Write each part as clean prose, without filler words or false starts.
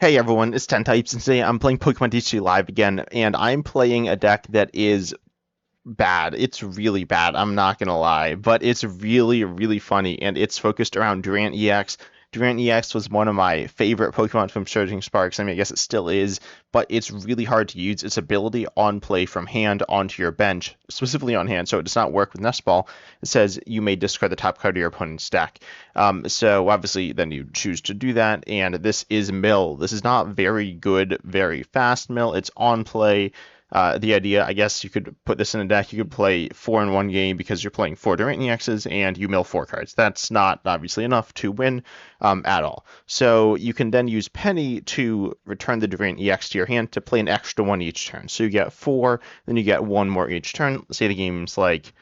Hey everyone, it's 10 Types, and today I'm playing Pokemon TCG Live again, and I'm playing a deck that is bad. It's really bad, I'm not gonna lie, but it's really, really funny, and it's focused around Durant EX. Durant EX was one of my favorite Pokemon from Surging Sparks. I mean, I guess it still is, but it's really hard to use. Its ability on play from hand onto your bench, specifically on hand, so it does not work with Nest Ball. It says you may discard the top card of your opponent's deck. So obviously, then you choose to do that, and this is Mill. This is not very good, very fast Mill. It's on play. The idea, I guess you could put this in a deck. You could play 4 in 1 game because you're playing 4 Durant EXs and you mill 4 cards. That's not obviously enough to win at all. So you can then use Penny to return the Durant EX to your hand to play an extra one each turn. So you get 4, then you get 1 more each turn. Say the game's like,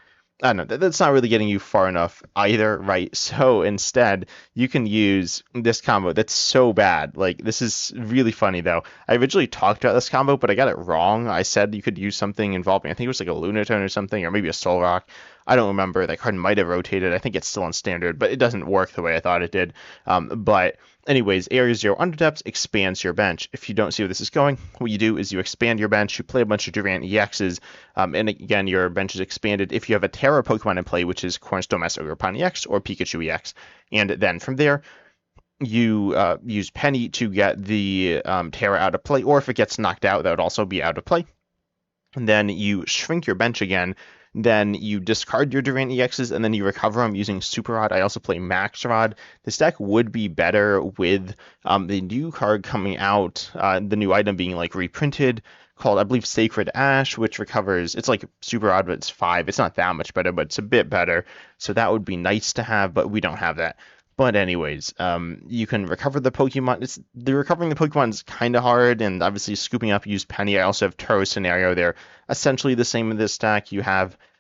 I don't know, that's not really getting you far enough either, right? So instead, you can use this combo that's so bad. Like, this is really funny, though. I originally talked about this combo, but I got it wrong. I said you could use something involving, I think it was like a Lunatone or something, or maybe a Solrock. I don't remember. That card might have rotated. I think it's still on standard, but it doesn't work the way I thought it did. But anyways, Area 0 Underdepths expands your bench. If you don't see where this is going, what you do is you expand your bench, you play a bunch of Durant EXs, and again, your bench is expanded if you have a Tera Pokemon in play, which is Cornerstone Ogerpon EX or Pikachu EX. And then from there, you use Penny to get the Tera out of play, or if it gets knocked out, that would also be out of play. And then you shrink your bench again. Then you discard your Durant EXs, and then you recover them using Super Rod. I also play Max Rod. This deck would be better with the new card coming out, the new item being like reprinted, called, I believe, Sacred Ash, which recovers. It's like Super Rod, but it's 5. It's not that much better, but it's a bit better. So that would be nice to have, but we don't have that. But anyways, you can recover the Pokemon. Recovering the Pokemon is kind of hard, and obviously scooping up, use Penny. I also have Turo Scenario. They're essentially the same in this stack.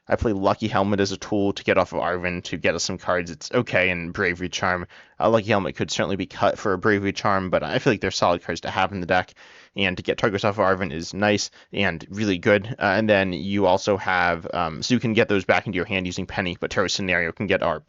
I play Lucky Helmet as a tool to get off of Arven to get us some cards. It's okay, and Bravery Charm. Lucky Helmet could certainly be cut for a Bravery Charm, but I feel like they're solid cards to have in the deck. And to get targets off of Arven is nice and really good. And then you also have, so you can get those back into your hand using Penny, but Turo Scenario can get our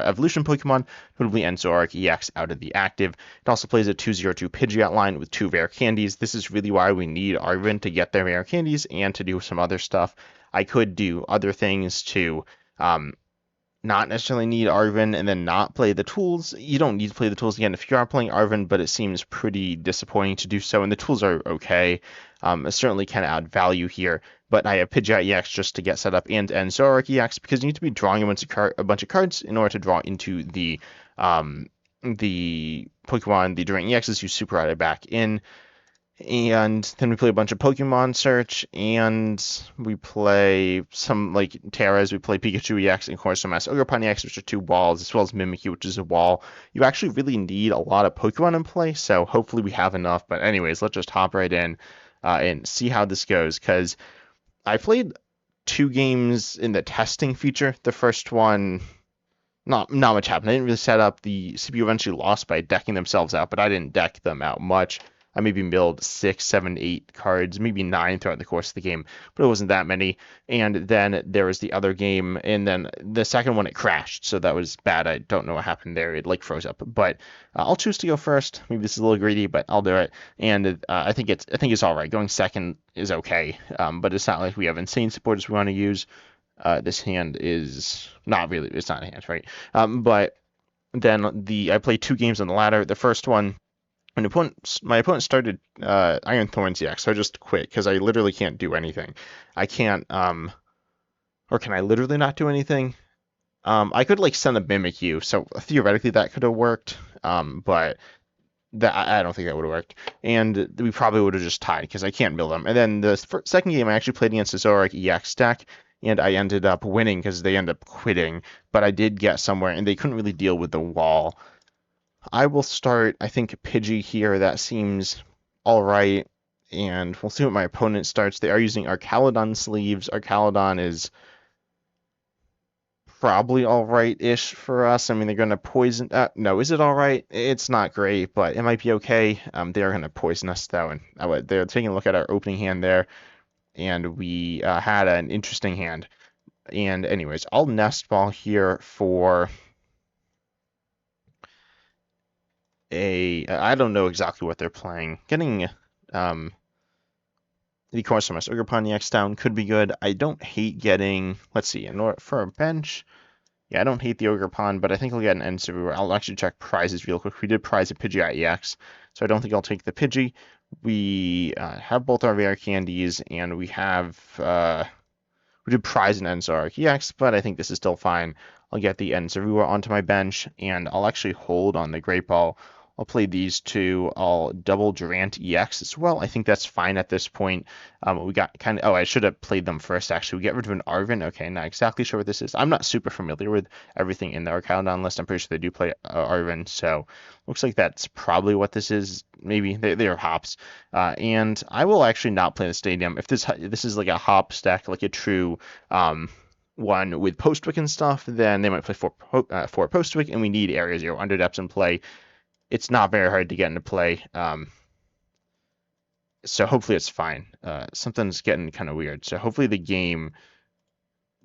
evolution Pokemon, notably Zoroark EX, out of the active. It also plays a 2/0/2 Pidgeot line with 2 rare candies. This is really why we need Arven to get their rare candies and to do some other stuff. I could do other things to not necessarily need Arven and then not play the tools. You don't need to play the tools again if you are playing Arven, but it seems pretty disappointing to do so, and the tools are okay. Certainly can add value here, but I have Pidgeot EX just to get set up and Zoroark EX because you need to be drawing a bunch of cards in order to draw into the Pokemon, the Durant EXs, you super ride it back in. And then we play a bunch of Pokemon Search, and we play some, like, Teras. We play Pikachu EX and Cornerstone Ogerpon EX, which are 2 walls, as well as Mimikyu, which is a wall. You actually really need a lot of Pokemon in play, so hopefully we have enough. But anyways, let's just hop right in and see how this goes, because I played 2 games in the testing feature. The first one, not much happened. I didn't really set up. The CPU eventually lost by decking themselves out, but I didn't deck them out much. I maybe milled 6, 7, 8 cards, maybe 9 throughout the course of the game, but it wasn't that many. And then there was the other game, and then the second one, it crashed, so that was bad. I don't know what happened there. It like froze up. But I'll choose to go first. Maybe this is a little greedy, but I'll do it. And I think it's all right. Going second is okay, but it's not like we have insane supporters we want to use. This hand is not really. It's not a hand, right? But then I played 2 games on the ladder. The first one, my opponent started Iron Thorns EX, so I just quit because I literally can't do anything. I can't, or can I literally not do anything? I could like send a Mimikyu, so theoretically that could have worked, but I don't think that would have worked. And we probably would have just tied because I can't mill them. And then the second game I actually played against the Zoroark EX deck, and I ended up winning because they ended up quitting, but I did get somewhere, and they couldn't really deal with the wall. I will start, I think, Pidgey here. That seems all right. And we'll see what my opponent starts. They are using Archaludon sleeves. Archaludon is probably all right-ish for us. I mean, they're going to poison... no, is it all right? It's not great, but it might be okay. They are going to poison us, though. And they're taking a look at our opening hand there. And we had an interesting hand. And anyways, I'll Nest Ball here for I don't know exactly what they're playing. Getting the Cornerstone Ogerpon EX down could be good. I don't hate getting, let's see, for a bench, yeah, I don't hate the Ogerpon, but I think I'll get an Zorua. I'll actually check prizes real quick. We did prize a Pidgey EX, so I don't think I'll take the Pidgey. We have both our rare candies, and we did prize an Zoroark EX, but I think this is still fine. I'll get the Zorua onto my bench, and I'll actually hold on the Great Ball. I'll play these two. I'll double Durant EX as well. I think that's fine at this point. We got kind of... Oh, I should have played them first, actually. We get rid of an Arven. Okay, not exactly sure what this is. I'm not super familiar with everything in the Arcadon list. I'm pretty sure they do play Arven, so looks like that's probably what this is. Maybe they're hops. And I will actually not play the stadium. If this is like a hop stack, like a true... one with Postwick and stuff, then they might play four Postwick, and we need Area 0 Underdepths in play. It's not very hard to get into play, so hopefully it's fine. Something's getting kind of weird, so hopefully the game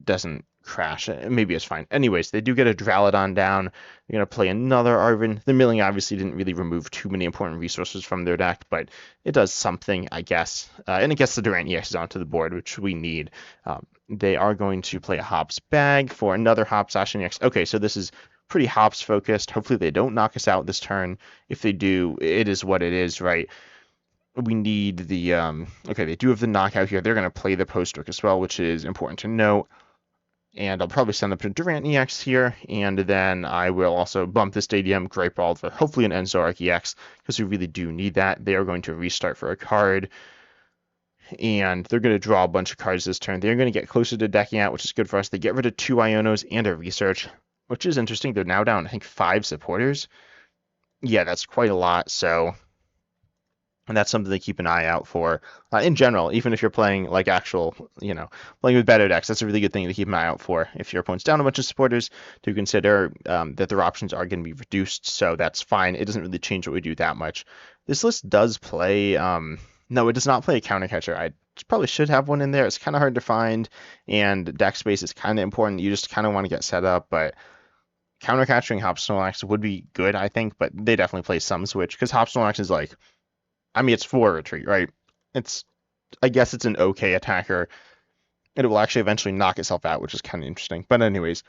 doesn't crash. Maybe it's fine. Anyways, they do get a Dralodon down. They're going to play another Arven. The milling obviously didn't really remove too many important resources from their deck, but it does something, I guess. And it gets the Durant EXs onto the board, which we need. They are going to play a Hops Bag for another Hops Ashen EX. Okay, so this is pretty Hops focused. Hopefully they don't knock us out this turn. If they do, it is what it is, right? We need the... okay, they do have the knockout here. They're going to play the Postwick as well, which is important to note. And I'll probably send up a Durant EX here, and then I will also bump the Stadium Great Ball for hopefully an Zoroark EX, because we really do need that. They are going to restart for a card, and they're going to draw a bunch of cards this turn. They're going to get closer to decking out, which is good for us. They get rid of 2 Ionos and a Research, which is interesting. They're now down, I think, 5 supporters. Yeah, that's quite a lot, so... And that's something to keep an eye out for. In general, even if you're playing like actual, playing with better decks, that's a really good thing to keep an eye out for. If your opponent's down a bunch of supporters, to consider that their options are going to be reduced, so that's fine. It doesn't really change what we do that much. This list does play, no, it does not play a counter catcher. I probably should have one in there. It's kind of hard to find, and deck space is kind of important. You just kind of want to get set up, but counter catching Hop Snorlax would be good, I think, but they definitely play some switch, because Hop Snorlax is like, I mean, it's 4 retreat, right? I guess it's an okay attacker. And it will actually eventually knock itself out, which is kind of interesting. But anyways,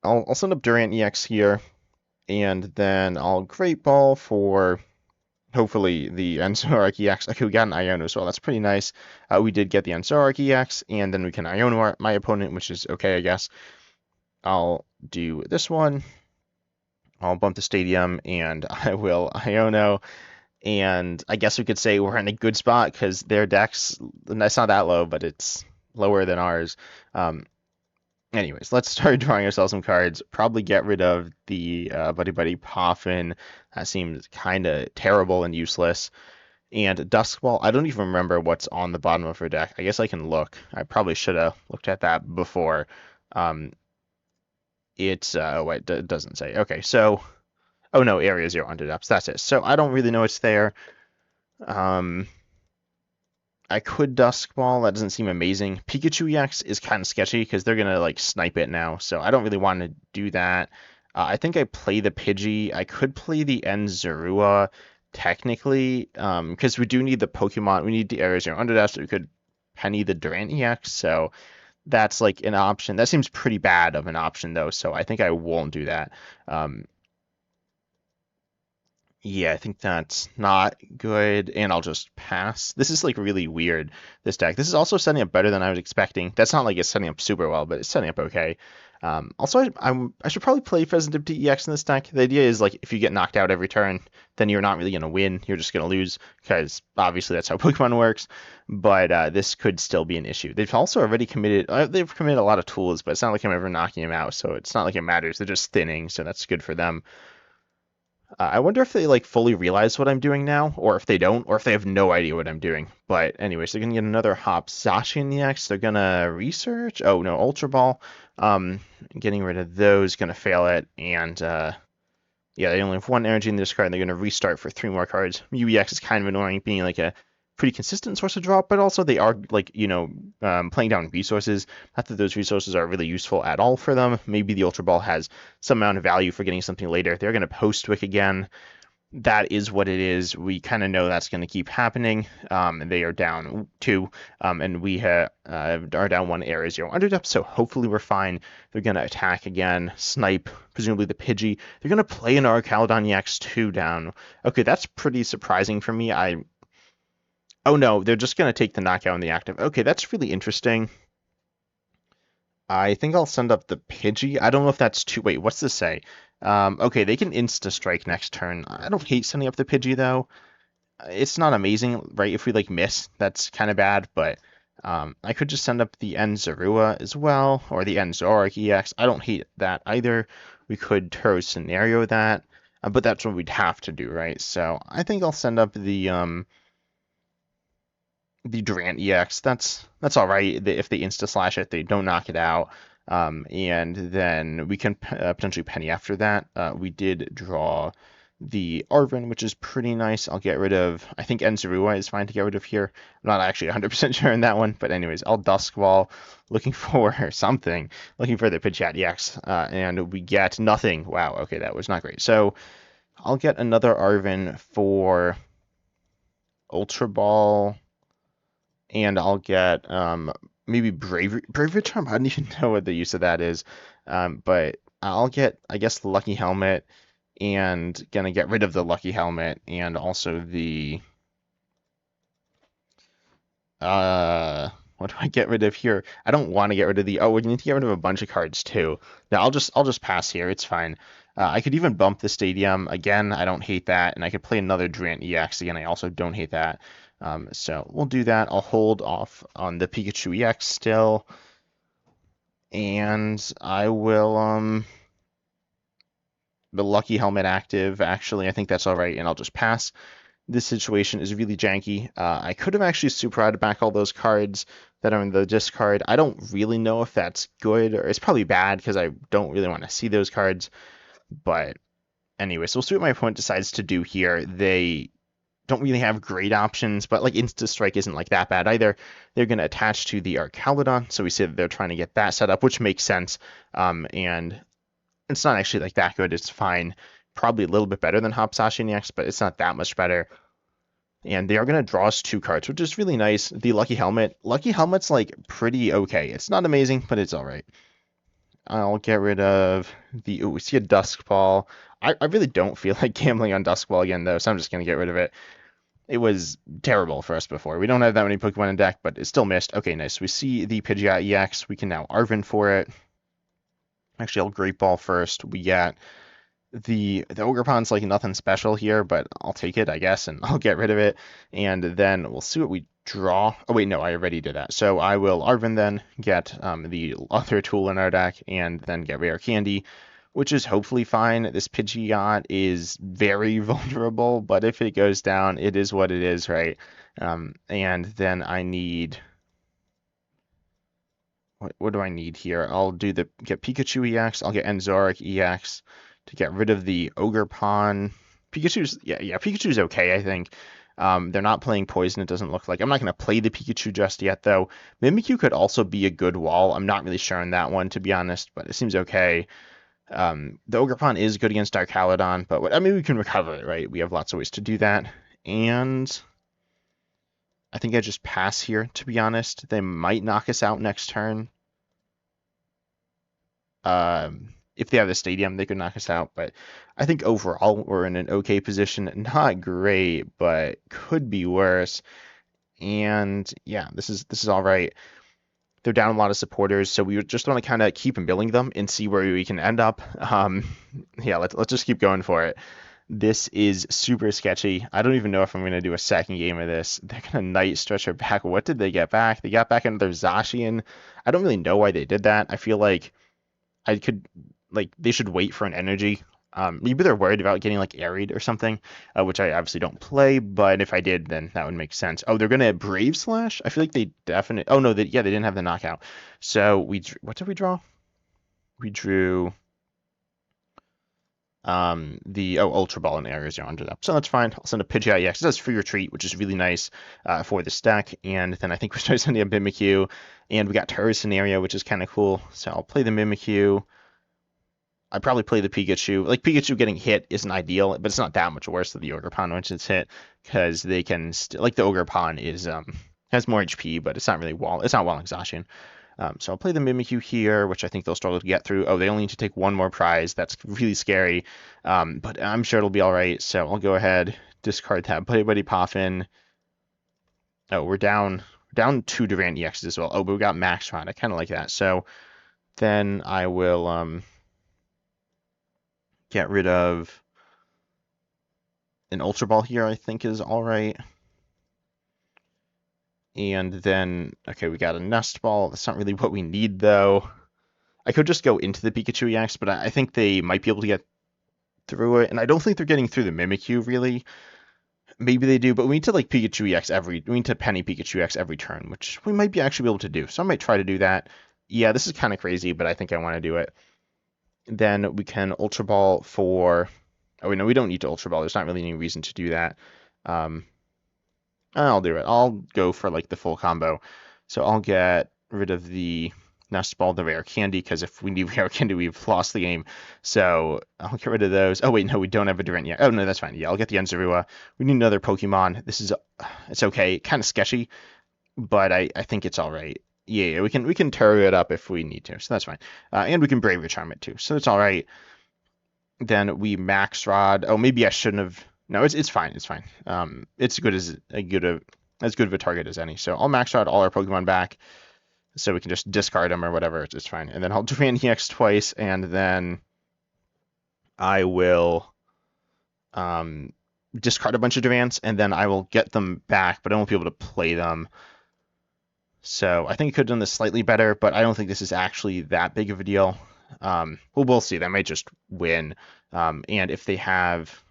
I'll send up Durant EX here, and then I'll Great Ball for hopefully the Zoroark EX. Okay, we got an Iono as well. That's pretty nice. We did get the Zoroark EX, and then we can Iono my opponent, which is okay, I guess. I'll do this one. I'll bump the Stadium, and I will Iono. And I guess we could say we're in a good spot because their decks, it's not that low, but it's lower than ours. Anyways, let's start drawing ourselves some cards. Probably get rid of the Buddy-Buddy Poffin. That seems kind of terrible and useless. And Dusk Ball, I don't even remember what's on the bottom of her deck. I guess I can look. I probably should have looked at that before. It doesn't say. Okay, so... Oh no, Area 0 Underdepths, that's it. So I don't really know it's there. I could Dusk Ball, that doesn't seem amazing. Pikachu EX is kind of sketchy because they're going to like snipe it now, so I don't really want to do that. I think I play the Pidgey. I could play the Zorua technically, because we do need the Pokemon. We need the Area 0 Underdepths, so we could Penny the Durant EX, so that's like an option. That seems pretty bad of an option though, so I think I won't do that. Yeah, I think that's not good, and I'll just pass. This is like really weird, this deck. This is also setting up better than I was expecting. That's not like it's setting up super well, but it's setting up okay. Also, I should probably play Pheasant EX in this deck. The idea is like if you get knocked out every turn, then you're not really going to win. You're just going to lose, because obviously that's how Pokemon works. But this could still be an issue. They've also already committed a lot of tools, but it's not like I'm ever knocking them out, so it's not like it matters. They're just thinning, so that's good for them. I wonder if they like fully realize what I'm doing now, or if they don't, or if they have no idea what I'm doing. But anyways, they're gonna get another Hop Zacian EX. They're gonna research. Oh no, Ultra Ball. Getting rid of those, gonna fail it, and yeah, they only have 1 energy in this card, and they're gonna restart for 3 more cards. UEX is kind of annoying, being like a pretty consistent source of draw, but also they are like, playing down resources. Not that those resources are really useful at all for them. Maybe the Ultra Ball has some amount of value for getting something later. They're going to Postwick again. that is what it is. We kind of know that's going to keep happening. And they are down 2, and we are down 1 area 0 Underdepths, so hopefully we're fine. They're going to attack again, snipe, presumably the Pidgey. They're going to play an Archaludon EX 2 down. Okay, that's pretty surprising for me. Oh no, they're just going to take the knockout in the active. Okay, that's really interesting. I think I'll send up the Pidgey. I don't know if that's too... Wait, what's this say? Okay, they can insta-strike next turn. I don't hate sending up the Pidgey, though. It's not amazing, right? If we, like, miss, that's kind of bad, but I could just send up the N Zorua as well, or the N Zoroark EX. I don't hate that either. We could Turo scenario that, but that's what we'd have to do, right? So I think I'll send up the Durant EX. That's all right. If they insta slash it, they don't knock it out. And then we can potentially penny after that. We did draw the Arven, which is pretty nice. I'll get rid of, I think N Zorua is fine to get rid of here. I'm not actually 100% sure on that one, but anyways, I'll Dusk Ball, looking for something, looking for the Pidgeot EX, and we get nothing. Wow, okay, that was not great. So I'll get another Arven for Ultra Ball, and I'll get maybe Bravery Charm. I don't even know what the use of that is, but I'll get, I guess, the Lucky Helmet, and gonna get rid of the Lucky Helmet, and also the what do I get rid of here? I don't want to get rid of the... Oh, we need to get rid of a bunch of cards too. Now I'll just pass here. It's fine. I could even bump the Stadium again. I don't hate that, and I could play another Durant EX again. I also don't hate that. So we'll do that. I'll hold off on the Pikachu EX still, and I will the Lucky Helmet active. Actually, I think that's all right, and I'll just pass. This situation is really janky. I could have actually super added back all those cards that are in the discard. I don't really know if that's good, or it's probably bad because I don't really want to see those cards. But anyway, so we'll see what my opponent decides to do here. They don't really have great options, but like Insta Strike isn't like that bad either. They're going to attach to the Archaludon, so we see that they're trying to get that set up, which makes sense. And it's not actually like that good. It's fine. Probably a little bit better than Hopsashi and EX, but it's not that much better. And they are going to draw us 2 cards, which is really nice. The Lucky Helmet. Lucky Helmet's like pretty okay. It's not amazing, but it's all right. I'll get rid of the... Ooh, we see a Dusk Ball. I really don't feel like gambling on Dusk Ball again, though, so I'm just going to get rid of it. It was terrible for us before. We don't have that many Pokemon in deck, but it still missed. Okay, nice. We see the Pidgeot EX. We can now Arven for it. Actually, I'll Great Ball first. We get the Ogerpon's like nothing special here, but I'll take it, I guess, and I'll get rid of it. And then we'll see what we draw. Oh, wait, no, I already did that. So I will Arven then, get the other tool in our deck, and then get Rare Candy, which is hopefully fine. This Pidgeot is very vulnerable, but if it goes down, it is what it is, right? And then I need... What do I need here? I'll get Pikachu EX. I'll get Zoroark EX to get rid of the Ogerpon. Pikachu's okay, I think. They're not playing Poison, it doesn't look like. I'm not going to play the Pikachu just yet, though. Mimikyu could also be a good wall. I'm not really sure on that one, to be honest, but it seems okay. The Ogerpon is good against Archaludon, but I mean, we can recover it, right? We have lots of ways to do that. And I think I just pass here, to be honest. They might knock us out next turn. If they have the Stadium, they could knock us out, but I think overall we're in an okay position. Not great, but could be worse. And yeah, this is all right. They're down a lot of supporters, so we just want to kind of keep milling them and see where we can end up. Yeah, let's just keep going for it. This is super sketchy. I don't even know if I'm going to do a second game of this. They're going to Night Stretcher back. What did they get back? They got back another Zacian. I don't really know why they did that. I feel like they should wait for an energy. Maybe they're worried about getting like Aeried or something, which I obviously don't play, but if I did, then that would make sense. Oh, they're going to Brave Slash? I feel like they definitely... Oh, no, they didn't have the knockout. So, what did we draw? We drew the Ultra Ball and Area 0 under that. So that's fine. I'll send a Pidgey EX. It does Free Retreat, which is really nice for this deck. And then I think we're starting to send a Mimikyu, and we got Turo Scenario, which is kind of cool. So I'll play the Mimikyu. I probably play the Pikachu. Like, Pikachu getting hit isn't ideal, but it's not that much worse than the Ogerpon once it's hit, because they can like the Ogerpon is has more HP, but it's not really it's not wall exhaustion. So I'll play the Mimikyu here, which I think they'll struggle to get through. Oh, they only need to take one more prize. That's really scary, but I'm sure it'll be all right. So I'll go ahead, discard that Buddy-Buddy Poffin. Oh, we're down 2 Durant EXs as well. Oh, but we got Max Rod. I kind of like that. So then I will get rid of an Ultra Ball here, I think is all right. And then, okay, we got a Nest Ball. That's not really what we need, though. I could just go into the Pikachu EX, but I think they might be able to get through it. And I don't think they're getting through the Mimikyu, really. Maybe they do, but we need to, like, Pikachu EX we need to Penny Pikachu EX every turn, which we might actually be able to do. So I might try to do that. Yeah, this is kind of crazy, but I think I want to do it. Then we can Ultra Ball for... Oh, wait, no, we don't need to Ultra Ball. There's not really any reason to do that. I'll do it. I'll go for like the full combo. So I'll get rid of the Nest Ball, the Rare Candy, because if we need Rare Candy, we've lost the game. So I'll get rid of those. Oh, wait, no, we don't have a Durant yet. Oh, no, that's fine. Yeah, I'll get the Zorua. We need another Pokemon. It's okay. Kind of sketchy, but I think it's all right. Yeah, we can tear it up if we need to, so that's fine. And we can Bravery Charm it too, so it's all right. Then we Max Rod. Oh, maybe I shouldn't have. No, it's fine. It's fine. It's as good of a target as any. So I'll Max Rod all our Pokemon back, so we can just discard them or whatever. It's fine. And then I'll Durant EX twice, and then I will discard a bunch of Durants, and then I will get them back, but I won't be able to play them. So I think I could have done this slightly better, but I don't think this is actually that big of a deal. Well, we'll see. They might just win. And if they have...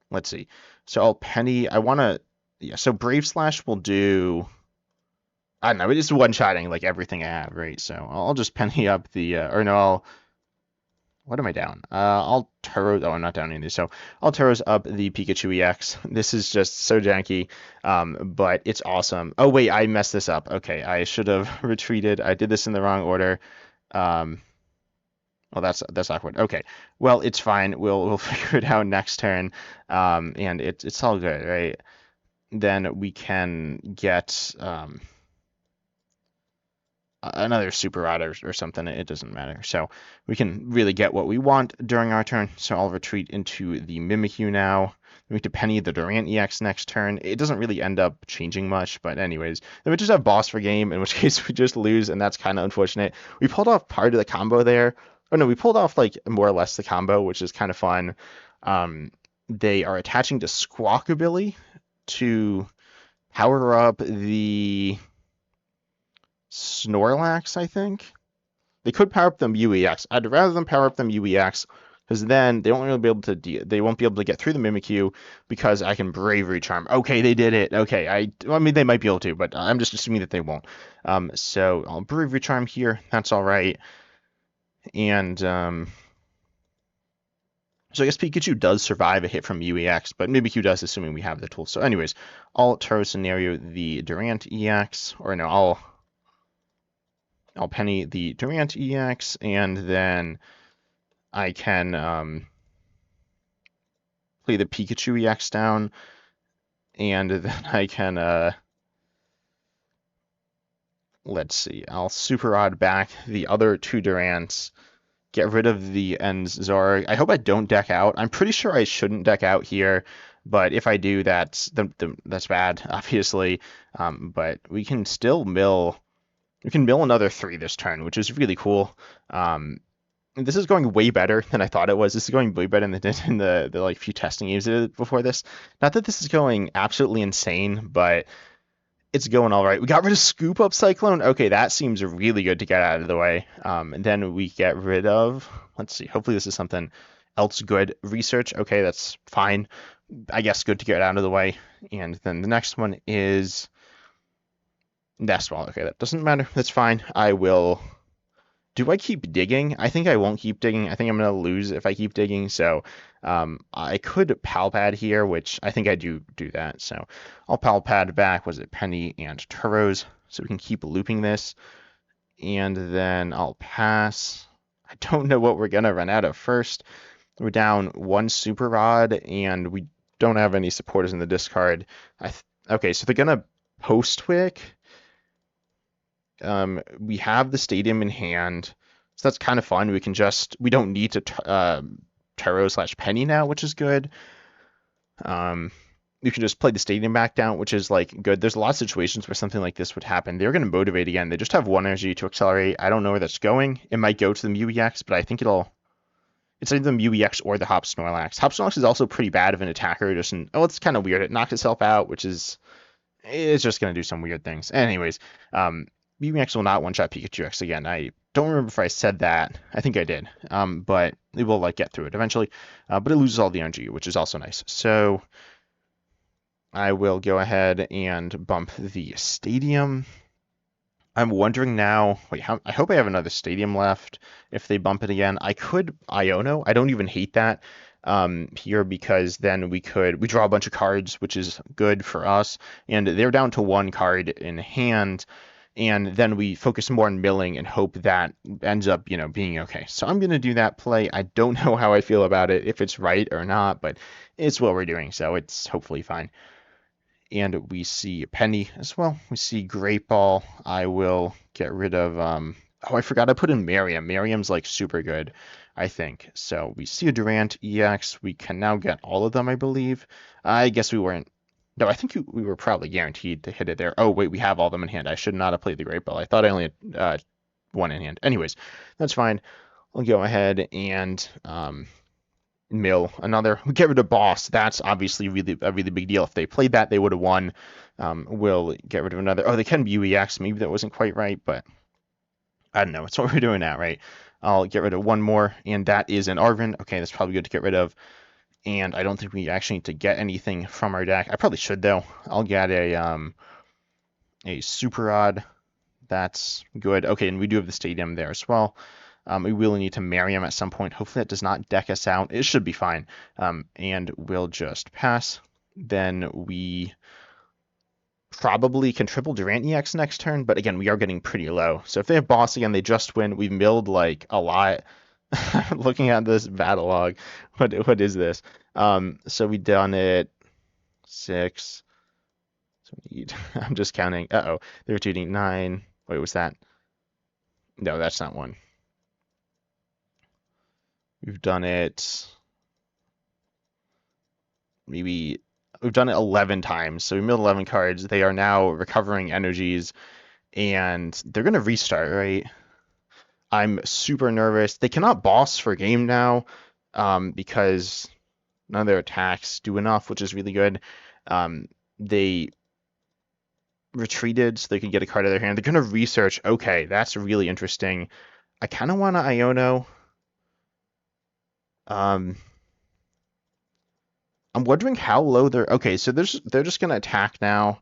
Let's see. So I'll Penny. I want to... Yeah, so Brave Slash will do... I don't know. It is one-shotting like everything I have, right? So I'll just Penny up the... or no, I'll... What am I down? I'll Turo... Oh, I'm not down any of these. So I'll Turo's up the Pikachu EX. This is just so janky, but it's awesome. Oh, wait, I messed this up. Okay, I should have retreated. I did this in the wrong order. Well, that's awkward. Okay, well, it's fine. We'll figure it out next turn, and it's all good, right? Then we can get another Super Rod or something. It doesn't matter. So we can really get what we want during our turn. So I'll retreat into the Mimikyu now. We have to Penny the Durant EX next turn. It doesn't really end up changing much, but anyways. Then we just have boss for game, in which case we just lose, and that's kind of unfortunate. We pulled off part of the combo there. Oh no, we pulled off like more or less the combo, which is kind of fun. They are attaching to Squawkabilly to power up the Snorlax, I think. They could power up them UEX. I'd rather them power up them UEX, because then they won't really be able to they won't be able to get through the Mimikyu, because I can Bravery Charm. Okay, they did it. Okay, I mean they might be able to, but I'm just assuming that they won't. So I'll Bravery Charm here. That's all right. And so I guess Pikachu does survive a hit from UEX, but Mimikyu does, assuming we have the tool. So anyways, I'll Turo scenario the Durant EX, or no, I'll Penny the Durant EX, and then I can play the Pikachu EX down, and then I can, let's see, I'll Super Rod back the other 2 Durants, get rid of the Ends Zoroark. I hope I don't deck out. I'm pretty sure I shouldn't deck out here, but if I do, that's bad, obviously. But we can still mill... We can mill another 3 this turn, which is really cool. This is going way better than I thought it was. This is going way better than it did in the like few testing games before this. Not that this is going absolutely insane, but it's going all right. We got rid of Scoop Up Cyclone. Okay, that seems really good to get out of the way. And then we get rid of... Let's see. Hopefully this is something else good. Research. Okay, that's fine. I guess good to get out of the way. And then the next one is... Nest Ball. Okay, that doesn't matter. That's fine. I will... Do I keep digging? I think I won't keep digging. I think I'm going to lose if I keep digging. So I could Pal Pad here, which I think I do that. So I'll Pal Pad back. Was it Penny and Turo's? So we can keep looping this. And then I'll pass. I don't know what we're gonna run out of first. We're down one Super Rod, and we don't have any supporters in the discard. Okay, so they're gonna Post-Wick. We have the stadium in hand, so that's kind of fun. We don't need to Turo / Penny now, which is good. You can just play the stadium back down, which is like good. There's a lot of situations where something like this would happen. They're going to motivate again. They just have one energy to accelerate. I don't know where that's going. It might go to the Mew EX, but I think it's either the Mew EX or the Hop Snorlax. Hop Snorlax is also pretty bad of an attacker. It's kind of weird. It knocked itself out, it's just going to do some weird things. Anyways, Mew EX will not one-shot Pikachu X again. I don't remember if I said that. I think I did. But it will get through it eventually. But it loses all the energy, which is also nice. So I will go ahead and bump the stadium. I'm wondering now, I hope I have another stadium left if they bump it again. I could Iono. I don't even hate that here, because then we draw a bunch of cards, which is good for us, and they're down to one card in hand, and then we focus more on milling and hope that ends up, being okay. So I'm going to do that play. I don't know how I feel about it, if it's right or not, but it's what we're doing, so it's hopefully fine. And we see Penny as well. We see Great Ball. I will get rid of... I forgot I put in Miriam. Miriam's like super good, I think. So we see a Durant EX. We can now get all of them, I believe. I guess we weren't... No, I think we were probably guaranteed to hit it there. Oh, wait, we have all of them in hand. I should not have played the Great Ball. I thought I only had one in hand. Anyways, that's fine. I'll go ahead and... mill another. We get rid of boss. That's obviously a really big deal. If they played that, they would have won. We'll get rid of another. Oh, they can be UEX. Maybe that wasn't quite right, but I don't know. It's what we're doing now, right? I'll get rid of one more, and that is an Arven. Okay, that's probably good to get rid of. And I don't think we actually need to get anything from our deck. I probably should, though. I'll get a Super Rod. That's good. Okay, and we do have the stadium there as well. We will need to marry him at some point. Hopefully that does not deck us out. It should be fine. And we'll just pass. Then we probably can triple Durant EX next turn, but again, we are getting pretty low. So if they have boss again, they just win. We've milled like a lot. Looking at this battle log, what is this? So we done it 6. So we need, I'm just counting. Uh-oh. They were shooting 9. Wait, was that? No, that's not one. We've done it we've done it 11 times. So we milled 11 cards. They are now recovering energies, and they're going to restart, right? I'm super nervous. They cannot boss for game now because none of their attacks do enough, which is really good. They retreated so they could get a card out of their hand. They're going to research. Okay, that's really interesting. I kind of want to Iono. I'm wondering how low they're... Okay, so they're just going to attack now.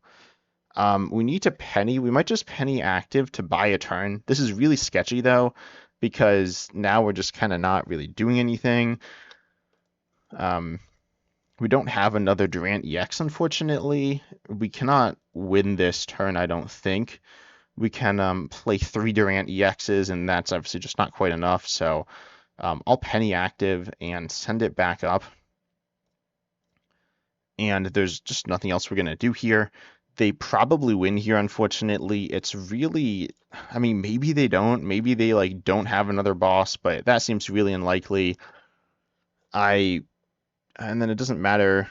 We need to Penny. We might just Penny active to buy a turn. This is really sketchy, though, because now we're just kind of not really doing anything. We don't have another Durant EX, unfortunately. We cannot win this turn, I don't think. We can play 3 Durant EXs, and that's obviously just not quite enough, so... I'll Penny active and send it back up. And there's just nothing else we're going to do here. They probably win here, unfortunately. It's really... I mean, maybe they don't. Maybe they, don't have another boss, but that seems really unlikely. And then it doesn't matter...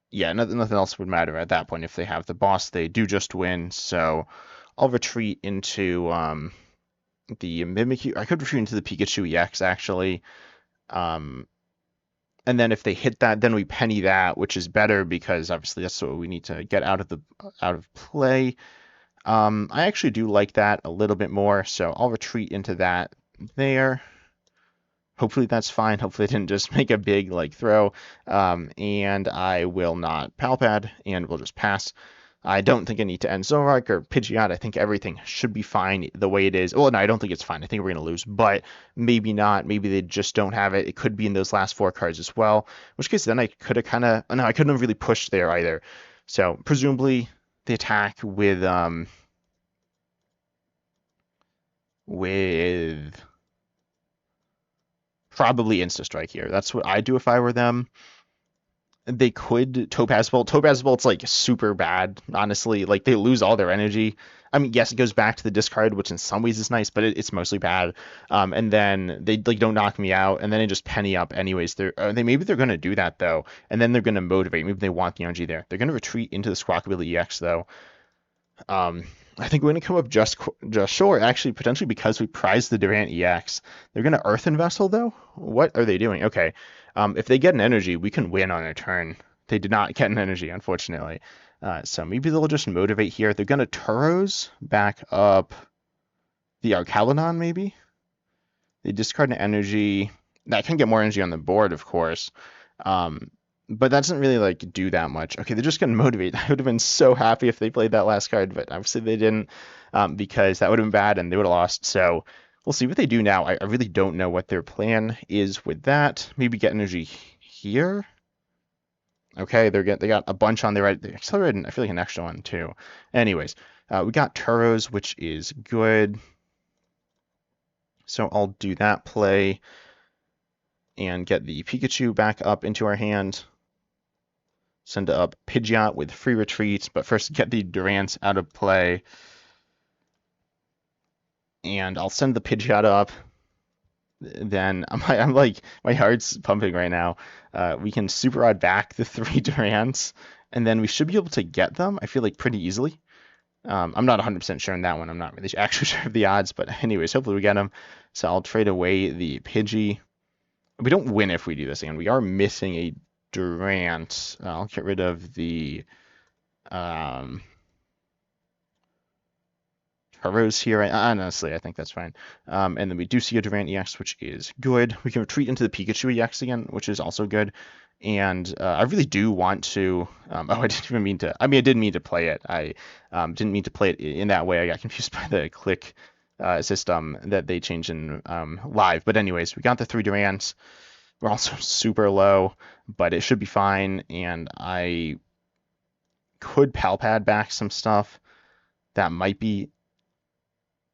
Yeah, nothing else would matter at that point. If they have the boss, they do just win. So I'll retreat into... the Mimikyu. I could retreat into the Pikachu EX, actually. And then if they hit that, then we Penny that, which is better because obviously that's what we need to get out of play. I actually do like that a little bit more, so I'll retreat into that there. Hopefully that's fine. Hopefully I didn't just make a big throw. And I will not Pal Pad, and we'll just pass. I don't think I need to end Zoroark or Pidgeot. I think everything should be fine the way it is. Well, no, I don't think it's fine. I think we're going to lose, but maybe not. Maybe they just don't have it. It could be in those last 4 cards as well, in which case then I could have no, I couldn't have really pushed there either. So presumably the attack with probably Insta Strike here. That's what I'd do if I were them. They could Topaz Bolt. Topaz Bolt's like super bad, honestly. Like they lose all their energy. I mean, yes, it goes back to the discard, which in some ways is nice, but it's mostly bad. And then they like don't knock me out, and then they just penny up anyways. Maybe they're gonna do that though, and then they're gonna motivate. Maybe they want the energy there. They're gonna retreat into the Squawkabilly EX though. I think we're gonna come up just short, actually, potentially because we prize the Durant EX. They're gonna Earthen Vessel though. What are they doing? Okay. If they get an energy, we can win on a turn. They did not get an energy, unfortunately. So maybe they'll just motivate here. They're going to Turos back up the Arcaludon, maybe? They discard an energy. That can get more energy on the board, of course. But that doesn't really like do that much. Okay, they're just going to motivate. I would have been so happy if they played that last card, but obviously they didn't, because that would have been bad and they would have lost. So we'll see what they do now. I really don't know what their plan is with that. Maybe get energy here. Okay, they got a bunch on their right. They accelerated, I feel like an extra one too. Anyways, we got Turos, which is good. So I'll do that play and get the Pikachu back up into our hand. Send up Pidgeot with free retreat, but first get the Durant out of play. And I'll send the Pidgeot up. Then I'm like, my heart's pumping right now. We can super odd back the 3 Durants, and then we should be able to get them, I feel like, pretty easily. I'm not 100% sure on that one. I'm not really actually sure of the odds, but anyways, hopefully we get them. So I'll trade away the Pidgey. We don't win if we do this again. We are missing a Durant. I'll get rid of the Rose here. Honestly, I think that's fine. And then we do see a Durant EX, which is good. We can retreat into the Pikachu EX again, which is also good. And I really do want to. I didn't even mean to. I mean, I did mean to play it. I didn't mean to play it in that way. I got confused by the click system that they changed in live. But anyways, we got the 3 Durants. We're also super low, but it should be fine. And I could Pal Pad back some stuff. That might be.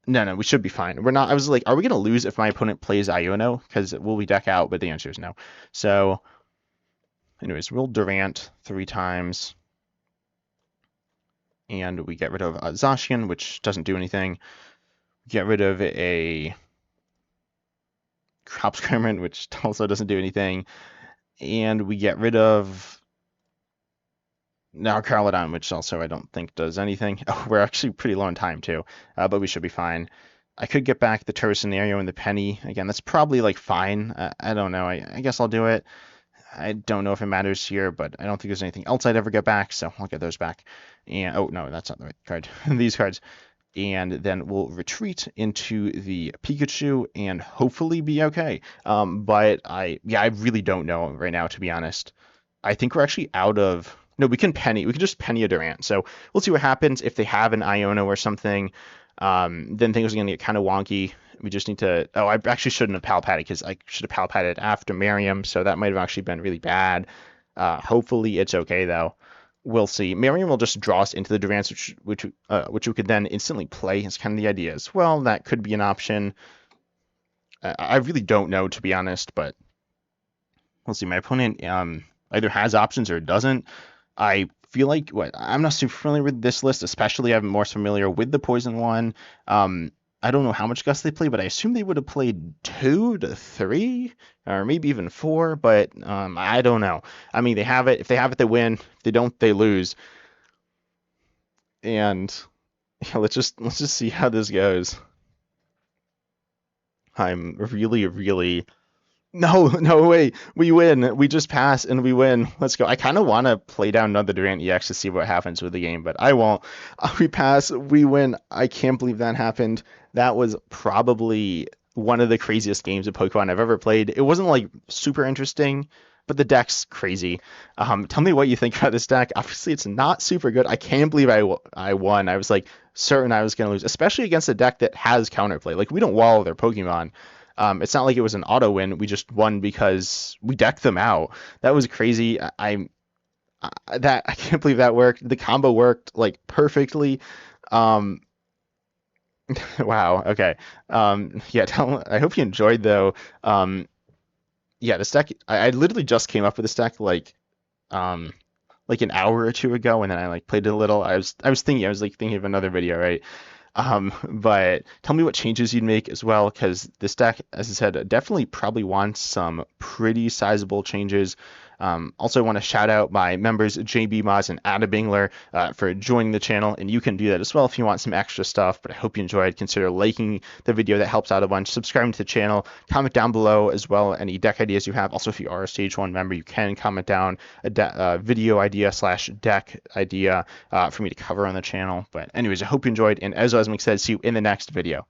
No, we should be fine. We're not. I was like, are we going to lose if my opponent plays Iono? Because will we deck out? But the answer is no. So, anyways, we'll Durant 3 times. And we get rid of Zacian, which doesn't do anything. Get rid of a Crop Skirmint, which also doesn't do anything. And we get rid of now Carlodon, which also I don't think does anything. Oh, we're actually pretty low on time too, but we should be fine. I could get back the Turo scenario and the Penny. Again, that's probably like fine. I don't know. I guess I'll do it. I don't know if it matters here, but I don't think there's anything else I'd ever get back, so I'll get those back. And oh no, that's not the right card. These cards. And then we'll retreat into the Pikachu and hopefully be okay. But I really don't know right now, to be honest. I think we're actually out of. No, we can Penny. We can just Penny a Durant. So we'll see what happens if they have an Iono or something. Then things are going to get kind of wonky. We just need to. Oh, I actually shouldn't have Pal Padded because I should have Pal Padded after Miriam. So that might have actually been really bad. Hopefully it's okay though. We'll see. Miriam will just draw us into the Durants, which we could then instantly play. Is kind of the idea as well. That could be an option. I really don't know, to be honest, but we'll see. My opponent either has options or doesn't. I feel like I'm not super familiar with this list, especially I'm more familiar with the Poison one. I don't know how much Gust they play, but I assume they would have played 2 to 3 or maybe even 4, but I don't know. I mean, they have it. If they have it, they win. If they don't, they lose. And yeah, let's just see how this goes. I'm really. No, wait. We win. We just pass and we win. Let's go. I kind of want to play down another Durant EX to see what happens with the game, but I won't. We pass. We win. I can't believe that happened. That was probably one of the craziest games of Pokemon I've ever played. It wasn't like super interesting, but the deck's crazy. Tell me what you think about this deck. Obviously, it's not super good. I can't believe I won. I was like certain I was going to lose, especially against a deck that has counterplay. Like, we don't wall their Pokemon. It's not like it was an auto win. We just won because we decked them out. That was crazy. I can't believe that worked. The combo worked like perfectly. Wow. Okay. Yeah. I hope you enjoyed though. yeah, this deck, I literally just came up with this deck um like an hour or two ago, and then I like played it a little. I was like thinking of another video, right? But tell me what changes you'd make as well, because this deck, as I said, definitely probably wants some pretty sizable changes. Also, I want to shout out my members JB Moz and Ada Bingler for joining the channel, and you can do that as well if you want some extra stuff. But I hope you enjoyed. Consider liking the video; that helps out a bunch. Subscribing to the channel. Comment down below as well any deck ideas you have. Also, if you are a Stage 1 member, you can comment down a video idea / deck idea for me to cover on the channel. But anyways, I hope you enjoyed, and as always, I'm excited to see you in the next video.